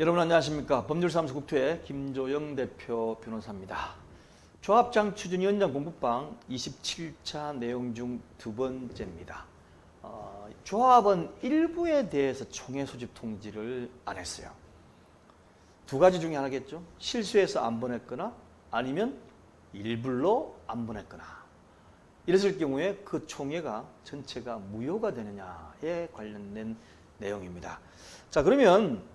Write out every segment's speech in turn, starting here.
여러분 안녕하십니까. 법률사무소 국토의 김조영 대표 변호사입니다. 조합장 추진위원장 공부방 27차 내용 중 두 번째입니다. 조합은 일부에 대해서 총회 소집 통지를 안 했어요. 두 가지 중에 하나겠죠. 실수해서 안 보냈거나 아니면 일불로 안 보냈거나. 이랬을 경우에 그 총회가 전체가 무효가 되느냐에 관련된 내용입니다. 자, 그러면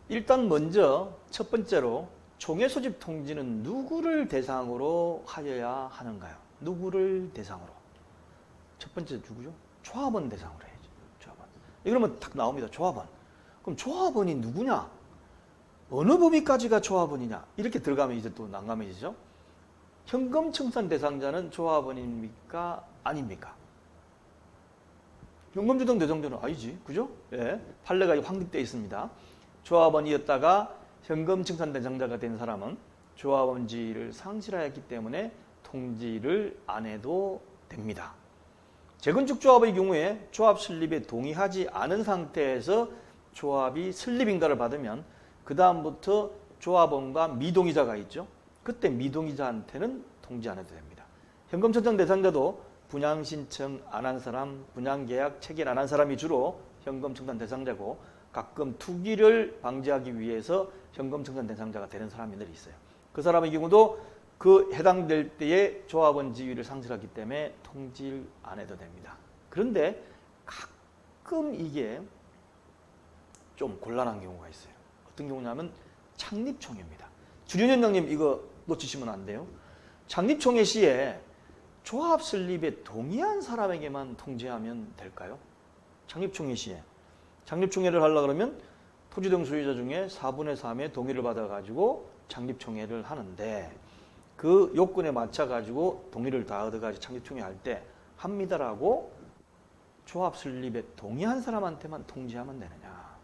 일단 먼저 첫 번째로 총회 소집 통지는 누구를 대상으로 하여야 하는가요? 누구를 대상으로? 첫 번째 누구죠? 조합원 대상으로 해야죠. 조합원. 이러면 딱 나옵니다. 조합원. 그럼 조합원이 누구냐? 어느 범위까지가 조합원이냐? 이렇게 들어가면 이제 또 난감해지죠. 현금 청산 대상자는 조합원입니까? 아닙니까? 현금 주동 대상자는 아니지. 그죠? 예. 판례가 확립되어 있습니다. 조합원이었다가 현금 청산 대상자가 된 사람은 조합원지위를 상실하였기 때문에 통지를 안 해도 됩니다. 재건축 조합의 경우에 조합 설립에 동의하지 않은 상태에서 조합이 설립인가를 받으면 그 다음부터 조합원과 미동의자가 있죠. 그때 미동의자한테는 통지 안 해도 됩니다. 현금 청산 대상자도 분양 신청 안 한 사람, 분양 계약 체결 안 한 사람이 주로 현금 청산 대상자고, 가끔 투기를 방지하기 위해서 현금 청산 대상자가 되는 사람이 늘 있어요. 그 사람의 경우도 그 해당될 때에 조합원 지위를 상실하기 때문에 통지를 안 해도 됩니다. 그런데 가끔 이게 좀 곤란한 경우가 있어요. 어떤 경우냐면 창립총회입니다. 주륜위원장님 이거 놓치시면 안 돼요. 창립총회 시에 조합 설립에 동의한 사람에게만 통지하면 될까요? 창립총회 시에. 창립총회를 하려고 그러면 토지 등 소유자 중에 4분의 3의 동의를 받아가지고 창립총회를 하는데 그 요건에 맞춰가지고 동의를 다 얻어가지고 창립총회 할 때 합니다라고 조합 설립에 동의한 사람한테만 통지하면 되느냐.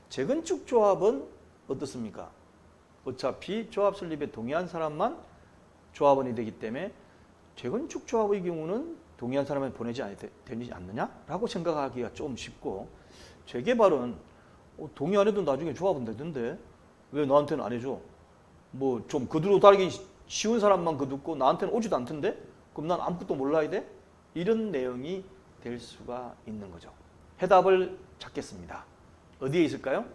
재건축 조합은 어떻습니까? 어차피 조합 설립에 동의한 사람만 조합원이 되기 때문에 재건축 조합의 경우는 동의한 사람에 보내지 되지 않느냐라고 생각하기가 좀 쉽고, 재개발은 동의 안 해도 나중에 조합은 되던데 왜 나한테는 안 해줘? 뭐 좀 그대로 다르기 쉬운 사람만 그듣고 나한테는 오지도 않던데? 그럼 난 아무것도 몰라야 돼? 이런 내용이 될 수가 있는 거죠. 해답을 찾겠습니다. 어디에 있을까요?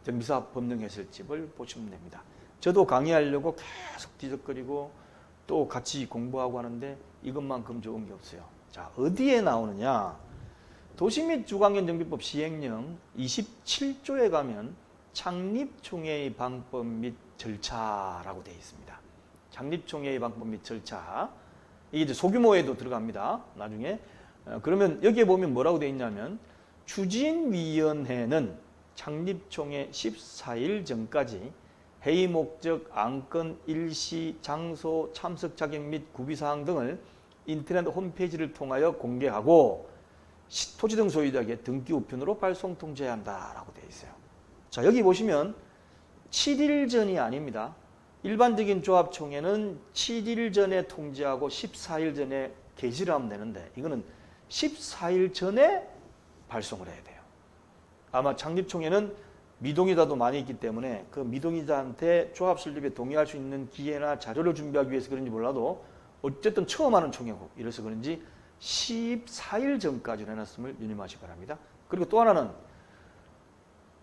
정비사법령해설집을 보시면 됩니다. 저도 강의하려고 계속 뒤적거리고 또 같이 공부하고 하는데 이것만큼 좋은 게 없어요. 자, 어디에 나오느냐? 도시 및 주관경정비법 시행령 27조에 가면 창립총회의 방법 및 절차라고 되어 있습니다. 창립총회의 방법 및 절차. 이게 이제 소규모에도 들어갑니다. 나중에. 그러면 여기에 보면 뭐라고 되어 있냐면, 추진위원회는 창립총회 14일 전까지 회의 목적, 안건, 일시, 장소, 참석 자격 및 구비사항 등을 인터넷 홈페이지를 통하여 공개하고 토지 등 소유자에게 등기 우편으로 발송 통지해야 한다라고 되어 있어요. 자, 여기 보시면 7일 전이 아닙니다. 일반적인 조합총회는 7일 전에 통지하고 14일 전에 게시를 하면 되는데 이거는 14일 전에 발송을 해야 돼요. 아마 창립총회는 미동의자도 많이 있기 때문에 그 미동의자한테 조합 설립에 동의할 수 있는 기회나 자료를 준비하기 위해서 그런지 몰라도 어쨌든 처음 하는 총회고 이래서 그런지 14일 전까지 해놨음을 유념하시기 바랍니다. 그리고 또 하나는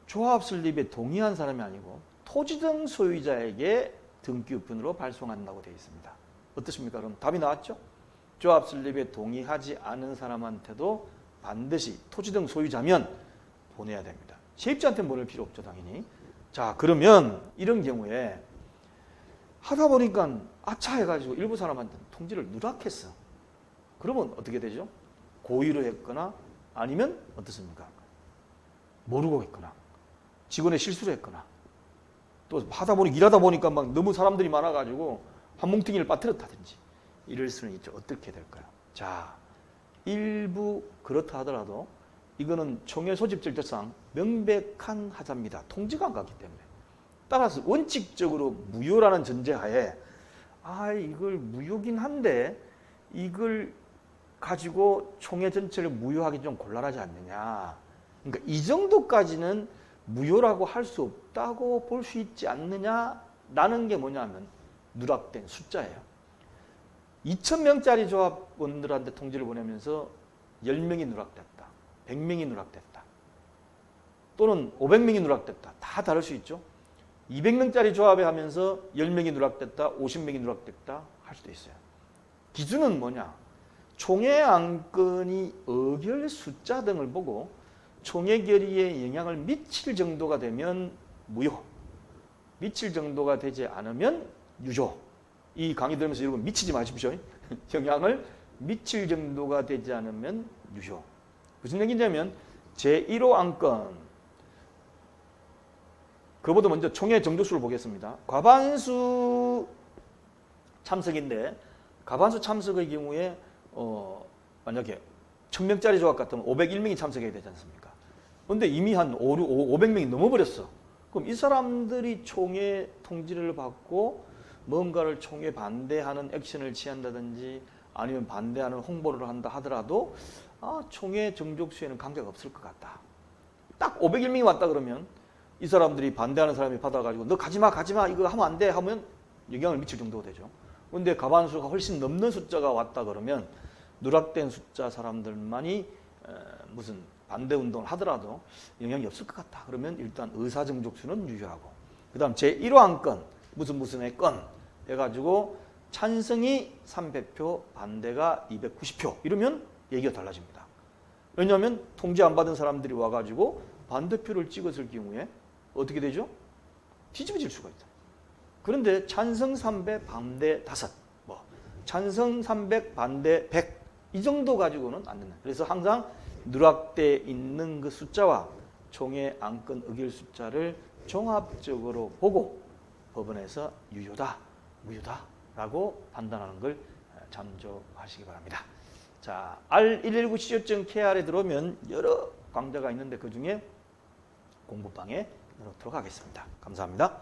조합 설립에 동의한 사람이 아니고 토지 등 소유자에게 등기 우편으로 발송한다고 되어 있습니다. 어떻습니까? 그럼 답이 나왔죠? 조합 설립에 동의하지 않은 사람한테도 반드시 토지 등 소유자면 보내야 됩니다. 세입자한테는 보낼 필요 없죠, 당연히. 자, 그러면 이런 경우에 하다 보니까 아차 해가지고 일부 사람한테 통지를 누락했어. 그러면 어떻게 되죠? 고의로 했거나 아니면 어떻습니까? 모르고 했거나 직원의 실수를 했거나 또 하다 보니 일하다 보니까 막 너무 사람들이 많아가지고 한 뭉텅이를 빠뜨렸다든지 이럴 수는 있죠. 어떻게 될까요? 자, 일부 그렇다 하더라도 이거는 총회 소집 절차상 명백한 하자입니다. 통지가 안 갔기 때문에. 따라서 원칙적으로 무효라는 전제하에 이걸 무효긴 한데 이걸 가지고 총회 전체를 무효하기 좀 곤란하지 않느냐. 그러니까 이 정도까지는 무효라고 할 수 없다고 볼 수 있지 않느냐라는 게 뭐냐면 누락된 숫자예요. 2,000명짜리 조합원들한테 통지를 보내면서 10명이 누락됐다. 100명이 누락됐다. 또는 500명이 누락됐다. 다 다를 수 있죠. 200명짜리 조합에 하면서 10명이 누락됐다. 50명이 누락됐다. 할 수도 있어요. 기준은 뭐냐? 총회 안건이 의결 숫자 등을 보고 총회 결의에 영향을 미칠 정도가 되면 무효, 미칠 정도가 되지 않으면 유효. 이 강의 들으면서 여러분 미치지 마십시오. 영향을 미칠 정도가 되지 않으면 유효. 무슨 얘기냐면 제1호 안건, 그보다 먼저 총회 정족수를 보겠습니다. 과반수 참석인데 과반수 참석의 경우에 만약에 1,000명짜리 조합 같으면 501명이 참석해야 되지 않습니까? 그런데 이미 한 500명이 넘어버렸어. 그럼 이 사람들이 총회 통지를 받고 뭔가를 총회 반대하는 액션을 취한다든지 아니면 반대하는 홍보를 한다 하더라도 총회 정족수에는 관계가 없을 것 같다. 딱 501명이 왔다 그러면 이 사람들이 반대하는 사람이 받아가지고 너 가지마 이거 하면 안 돼 하면 영향을 미칠 정도가 되죠. 그런데 과반수가 훨씬 넘는 숫자가 왔다 그러면 누락된 숫자 사람들만이 무슨 반대운동을 하더라도 영향이 없을 것 같다. 그러면 일단 의사정족수는 유효하고 그 다음 제1호 안건 무슨의 건 해가지고 찬성이 300표 반대가 290표 이러면 얘기가 달라집니다. 왜냐하면 통지 안 받은 사람들이 와가지고 반대표를 찍었을 경우에 어떻게 되죠? 뒤집어질 수가 있다. 그런데 찬성 300 반대 5 찬성 300 반대 100 이 정도 가지고는 안 된다. 그래서 항상 누락돼 있는 그 숫자와 총회 안건 의결 숫자를 종합적으로 보고 법원에서 유효다, 무효다 라고 판단하는 걸 참조하시기 바랍니다. 자, R119 시조증 KR에 들어오면 여러 강좌가 있는데 그 중에 공부방에 넣도록 하겠습니다. 감사합니다.